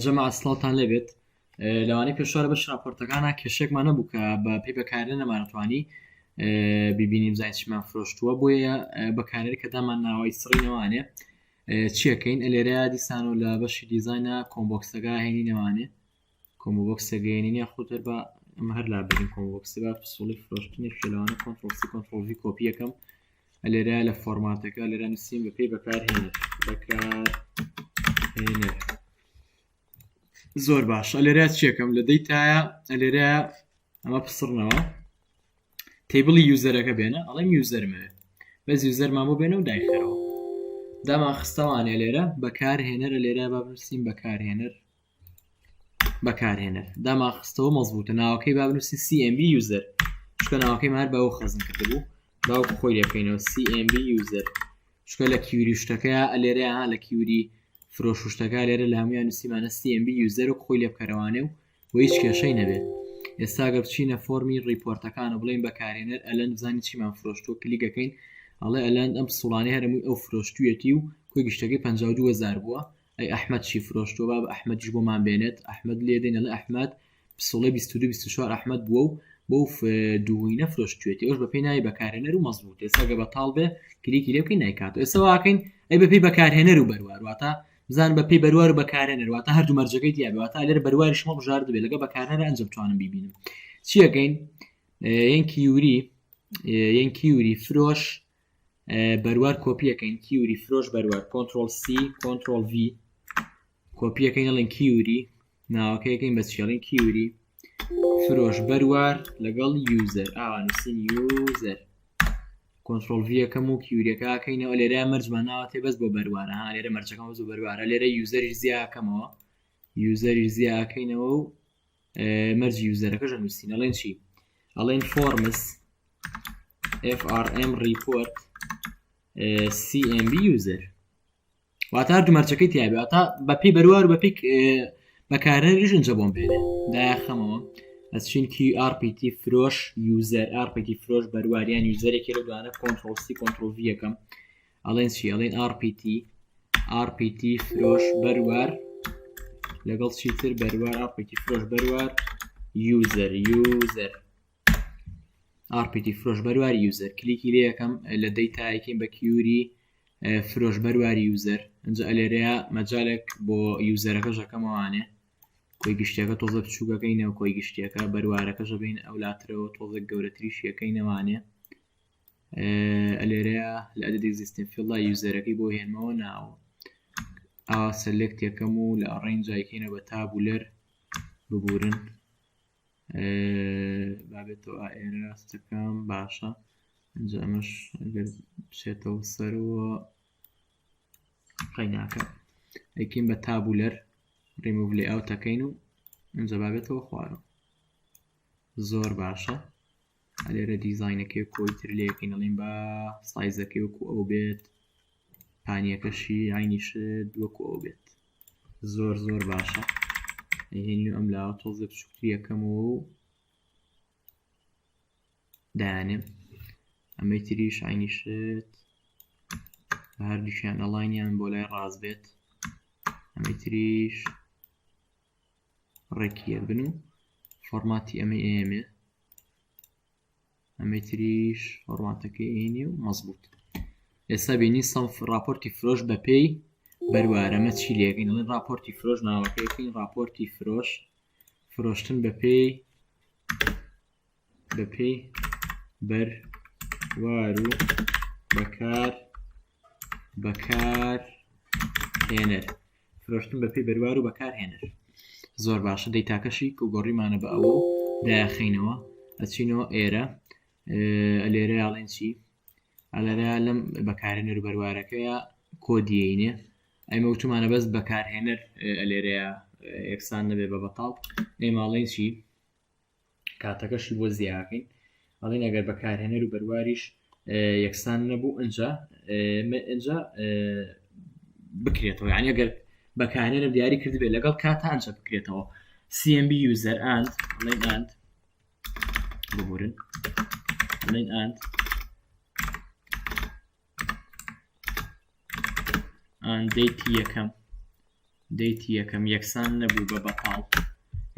جەماعە سڵاوتان لەبێت. لەوانەیە پێشوارە بەش راپۆرتەکانە کێشێکمان نەبوو کە بە پێی بەکارێنە نەمانەتوانی ببینیم زای چمان فرۆشتووە، بۆیە بەکارێت کە دامان ناوای سڕینەوانێ چیەکەین لێرە دیسان و لە بەشی دیزاینا کۆمبۆکسەکە هێنی نەوانێ کۆمبۆکسەگەێنینە خۆتر بە ئەمە هەر لا بگەین کۆمبۆکسی بە پسوڵی فرۆشتنی فلانە کۆنتڕۆڵسی کۆنتڕۆڵ کۆپی یەکەم لێرە لە فۆرماتەکە لێرە نووسین بە پێی بەکارهێنەر بەکارهێنەر. زۆر باش. لێرە چیەکەم لە دەیتایە لێرە ئەمە پسڕنەوە تیبڵی یوزەرەکە بێنە ئەڵێم یوزەرمەوێ بەس یوزەرمان بۆ بێنە و دایخەرەوە دامان خستەوانێ لێرە بەکارهێنەرە لێرە با بنووسین بەکارهێنەر دامان خستەوە مەزبوطە ناوەکەی با بنووسین CMB یوزەر چکە ناوەکەی مار بەوە خەزم کردبوو باوکو خۆی لێبکەینەوە CMB یوزەر چکە لە کیوری شتەکە لێرە لە کیوری فرۆش شتەکە لێرە لە هەمویان نووسیمانە CMB یوزەر و خۆی لێ بکەرەوانێ و هیچ کێشەی نەبێت. ئێستا گە بچینە فۆرمی ڕیپۆرتەکانە بڵین بەکارهێنەر ئەلەن بزانین چیمان فرۆشتووە کلیکەکەین ئەڵێ ئەلەن ئەم سوڵانەی هەرمووی ئەو فرۆشتوویەتی و کۆی گشتەکەی 52,000 بووە ئەی ئەحمەد چی فرۆشتووە با بە ئەحمەدیش بۆمان بێنێت ئەحمەد لێ دێنە لە ئەحمەد پسوڵەی 22-24 ئەحمەد بووە و بۆ دووینە فرۆشتوێتی ئەوش بە پێی ناوی بەکارهێنەر و مەزبوط ئێستا گە بەتاڵ بێ کلیکی لێ بکەین نایکات ئێستا واکەین ئەی بە پێی بەکارهێنەر و بەروار واتە بزان بە پێی بەروار و بەکارهێنەر واتە هەردوو مەرجەکەی دیابێتە لێرە بەرواری شمە بژار دەبێت لەگە بەکارهێنەر ئەنجە بتوانم بیبینم چیەکەین یەن کیوری فرۆش بەروار کۆپیەکەین کیوری فرۆش بەروار کۆنتڕۆڵ C کۆنتڕۆڵ V کۆپیەکەین ئەڵێن کیوری ناوەکەیەکەین بە چێڵین کیوری فرۆش بەروار لەگەڵ یوزەر ئاوانووسین یوزەر کۆنتڕۆڵ V یەکەم و کیوریەکەکەینەوە لێرە مەرجمان ناوەتێ بەس بۆ بەروارە لێرە مەرجەکەم بەس بۆ بەروارە لێرە یوزەری زیاکەمەوە یوزەری زیاکەینەوە و مەرجی یوزەرەکەش نووسین ئەڵێن چی ئەڵێن فۆرمس FRM report CMB user واتە هەردوو مەرجەکەی تیابێ واتە بە پێی بەروار و بە پێی بەکارهێنەریش ئەنجە بۆم بێنێ داخەمەوە ئەچین RPT فرۆش یوزەر RPT فرۆش بەرواریان یوزەرێکی لە دوانە کۆنتڕۆڵ C کۆنتڕۆڵ V یەکەم ئەڵێن چی ئەڵێن RPT فرۆش بەروار لەگەڵ چیتر بەروار RPT فرۆش بەروار یوزەر RPT فرۆش بەرواری یوزەر کلیکی لێ یەکەم لە دەیتایەکەین بە کیوری فرۆش بەرواری یوزەر ئەنجە ئەلێرەیە مەجالێک بۆ یوزەرەکە ژەکەمەوانێ کۆی گشتەکە تۆزە بچووکەکەینەوە کۆی گشتێکە بەروارەکە ژەبین ئەولاترەوە تۆزە گەورەتریشیەکەی نەوانێ ئەلێرەیە لە ئەدەد ئێگزیستین فیڵدا یوزەرەکەی بۆ هێنمەوە ناوە ئاوا سەلێکت یەکەم و لە ڕێنجایکەینە بە تابولەر ببورن بابێتەوە ئێراستەکەم باشە ئەنجە ئەمەش ئەگەر بچێتەوە سەرەوە قەیناکە ئەیکەین بە تابولەر ڕیموڤ لێ ئاوتەکەین و ئەنجە بابێتەوە خوارەوە زۆر باشە لێرە دیزاینەکەی کۆیتر لێەکەین ئەڵێن بە سایزەکەی وەکو ئەو بێت پانیەکەشی عینیش وەکو ئەو بێت زۆر باشە هێنی ئەم لاوە تۆزە بچووکتر یەکەمەوە و دایانێم ئەمەی تریش عینیشت هەردووشیان ئەڵاینیان بۆ لای ڕاست بێت ئەمەی تریش ڕێکیە بن و فۆرماتی ئەمە ئەمەی تریش فۆرماتەکەی ئێنی و مەزبوط ئێستا بینی سەنف راپۆرتی فرۆش بە پێی بەروارەمە چی لێگەین ئەڵێن راپۆرتی فرۆش ناوەکەیەکەین راپۆرتی فرۆش فرۆشتن بە پێی بەروار و بەکارهێنەر فرۆشتن بە پێی بەروار و بەکارهێنەر زۆر باشە دەیتاکەشی کە گۆڕیمانە بە ئەوە داخینەوە ئەچینەوە ئێرە لێرە ئاڵێن چی ئەلەرە لەم بەکارهێنەر و بەروارەکەیە کۆدیینێ ئەمە وتمانە بەس بەکارهێنەر لێرەیە یەکسان نەبێ بە بەتاڵ ئێماڵێن چی کاتەکەشی بۆ زیاکەین ئەڵێن ئەگەر بەکارهێنەر و بەرواریش یەکسان نەبوو ئەنجا بکرێتەوە یعنی ئەگەر بەکارهێنەر دیاری کرد بێت لەگەڵ کاتە ئەنجا بکرێتەوە CMB user and ببورن and date یەکەم دەیتی یەکەم یەکسان نەبوو بە بەتاڵ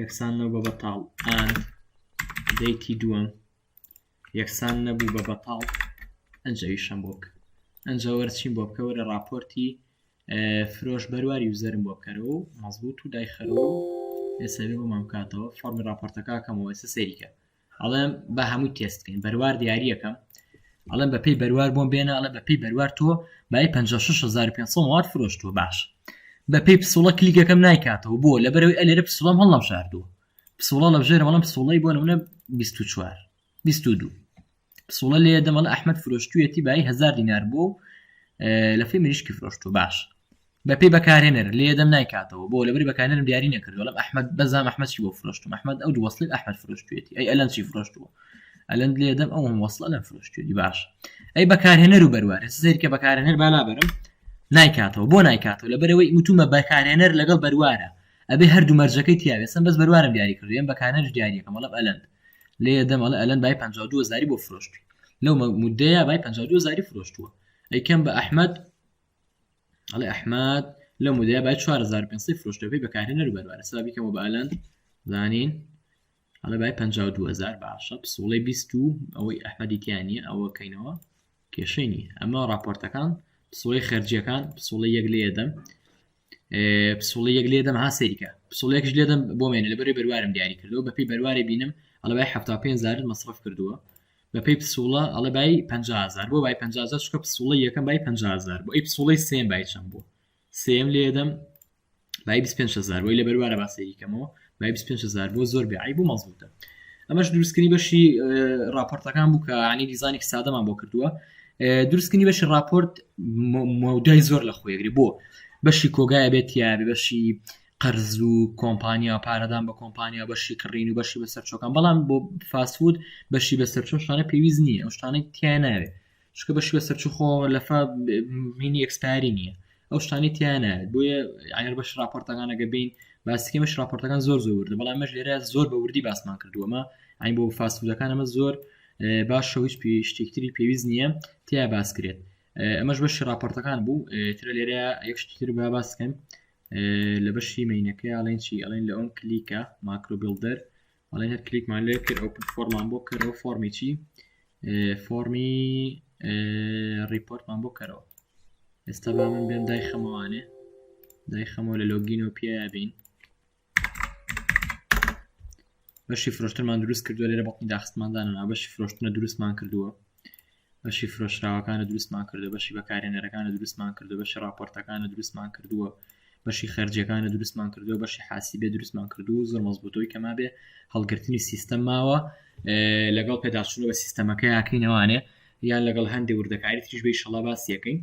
یەکسان نەبوو بە بەتاڵ ئەند دەیتی دووەم یەکسان نەبوو بە بەتاڵ ئەنجەویشەم بۆ بکە ئەنجە وەرچین بۆ بکە وەرە راپۆرتی فرۆش بەرواری یوزەرم بۆ بکەرەوە و مەزبوط و دایخەرەوە ئێستا بۆ مام کاتەوە فۆرمی راپۆرتەکە کەمەوە ئێستا سەیریکە ئەڵێم بە هەمووی تێستکەین بەروار دیاری یەکەم ئەڵێم بەپێی بەروار بۆم بێنە ئەڵێ بەپێی بەروار تۆ بای 56,500 وات فرۆشتووە باش بەپێی پسوڵە کلیکەکەم نایکاتەوە بۆ لەبەرەوەی ئەلێرە پسوڵەم هەڵ نەشاردووە پسوڵە لە بژێرە بەڵام پسوڵەی بۆ نمونە 24 22 پسوڵە لێ دەمەڵە ئەحمەد فرۆشتوویەتی بای 1000 دینار بۆ لەفێ مریشکی فرۆشتووە باش بەپێی بەکارهێنەر لێ دەم نایکاتەوە بۆ لەبەری بەکارهێنەرم دیاری نەکردو لەم ئەحمەد بەزام ئەحمەدی بۆ فرۆشتوم ئەحمەد ئەو دووەسڵی ئەحمەد فرۆشتوویەتی ئەی ئەلەن چی فرۆشتووە ئەلەن لێ دەم ئەو هەم وەسڵە لەم فرۆشتوویەتی باش ئەی بەکارهێنەر و بەروار سەیرکە بەکارهێنەر بالابەرم نایکاتەوە بۆ نایکاتەوە لەبەرەوەی وتومە بەکارهێنەر لەگەڵ بەروارە ئەبێ هەردوو مەرجەکەی تیاوێسم بەس بەروارم دیاری کردو یم بەکارهێنەر دیاریەکەم وەڵام ئەلەن لێ دەمەڵە ئەلەن بای 52,000 بۆ فرۆشتووی لەو مودەیە بای 52,000 فرۆشتووە ئەیکەم بە ئەحمەد ئەڵێ ئەحمەد لە مودەیە بای 4,500 فرۆشتووی بەکارهێنەر و بەروارە سابیکەمەوە بە ئەلەن زانین ئەڵێ بای 52,000 باشە پسوڵەی 20 ئەوەی ئەحمەدی تیانە ئەوە کەینەوە کێشەی نیە ئەمە راپۆرتەکان پسوڵەی خەرجیەکان پسوڵی یەک لێدەم پسوڵی یەک لێدەم ها سەریکە پسوڵێکش لێدەم بۆ مێنە لەبەری بەروارم دیاری کردەوە بەپێی بەرواری بینم ئەڵێ بای 75,000 مەصرف کردووە بەپێی پسوڵە ئەڵێ بای 50,000 بۆ بای 50,000 چکە پسوڵی یەکەم بای 50,000 بۆ ئەی پسوڵی سێم بای چەند بوو سێم لێدەم بای 25,000 بۆی لە بەروارە با سەریکەمەوە بای 25,000 بۆ زۆر بێعی بوو مەزبوطە ئەمەش دروستکردنی بەشی راپۆرتەکان بوو کە عنی دیزایانێکی سادەمان بۆ کردووە دروستکردنی بەشی راپۆرت مەودای زۆر لە خۆیەگری بۆ بەشی کۆگایە بێت یابێ بەشی قەرز و کۆمپانیا پارەدان بە کۆمپانیا بەشی کڕین و بەشی بەسەرچۆکان بەڵام بۆ فاسفود بەشی بەسەرچۆ شتانە پێویست نییە ئەو شتانەی تیان ناوێت چکە بەشی بەسەرچۆ خۆ لەفا مینی ئەکسپایری نییە ئەو شتانی تیان ناوێت بۆیە ئاگر بەش راپۆرتەکانەگە بین باسیکەمەش راپۆرتەکان زۆر وردە بەڵام مەش لێرە زۆر بە وردی باسمان کردووەمە ئاین بۆ فاسفودەکان ئەمە زۆر باش هیچ شتێکتری پێویست نییە تیا باسکرێت ئەمەش بەشی راپۆرتەکان بوو ترە لێرە یەک شتتر با باسکەم لە بەشی مینەکەی ئاڵێن چی ئەڵێن لە ئەوم کلیکە ماکرۆ بیلدەر ئەڵێن هەر کلیکمان لێ کرد ئەو فۆرمان بۆ کردەوە فۆرمی چی فۆرمی ریپۆرتمان بۆ کەرەوە ئێستا با من بێن دایخەمەوانێ دایخەمەوە لە لۆگینەوە پێیا بین بەشی فرۆشتنمان دروست کردووە لێرە بەڵی داخستماندانە بەشی فرۆشتنە دروستمان کردووە بەشی فرۆشراوەکانە دروستمان کردو بەشی بەکارهێنەرەکانە دروستمان کردو بەشی راپۆرتەکانە دروستمان کردووە بەشی خەرجیەکانە دروستمان کردووە بەشی حاسیبێ دروستمان کردو زۆر مەزبوطەوەی کەما بێ هەڵگرتنی سیستەم ماوە لەگەڵ پێداچوونەوە سیستەمەکە یاکەینەوانێ یان لەگەڵ هەندێک وردەکاری تریش بە ئینشەڵا باسیەکەین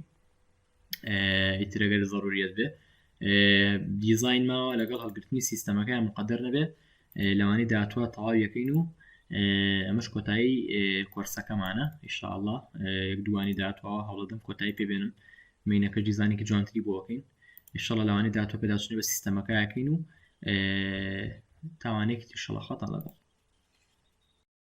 ئیترەگەر زەڕوریەت بێ دیزاین ماوە لەگەڵ هەڵگرتنی سیستەمەکە مقدەر نەبێ لەوانی داتوە تەواو یەکەین و ئەمەش کۆتایی کۆرسەکەمانە ئینشاءالله یەک دوانی داتوەوە هەوڵەدەم کۆتایی پێبێنم مینەکە دیزاینێکی جوانتری بۆکەین ئینشاءالله لەوانی داتوە پێداچوونەوە سیستەمەکە یاکەین و تاوانێکی ئینشاءالله خەتەڵەبێت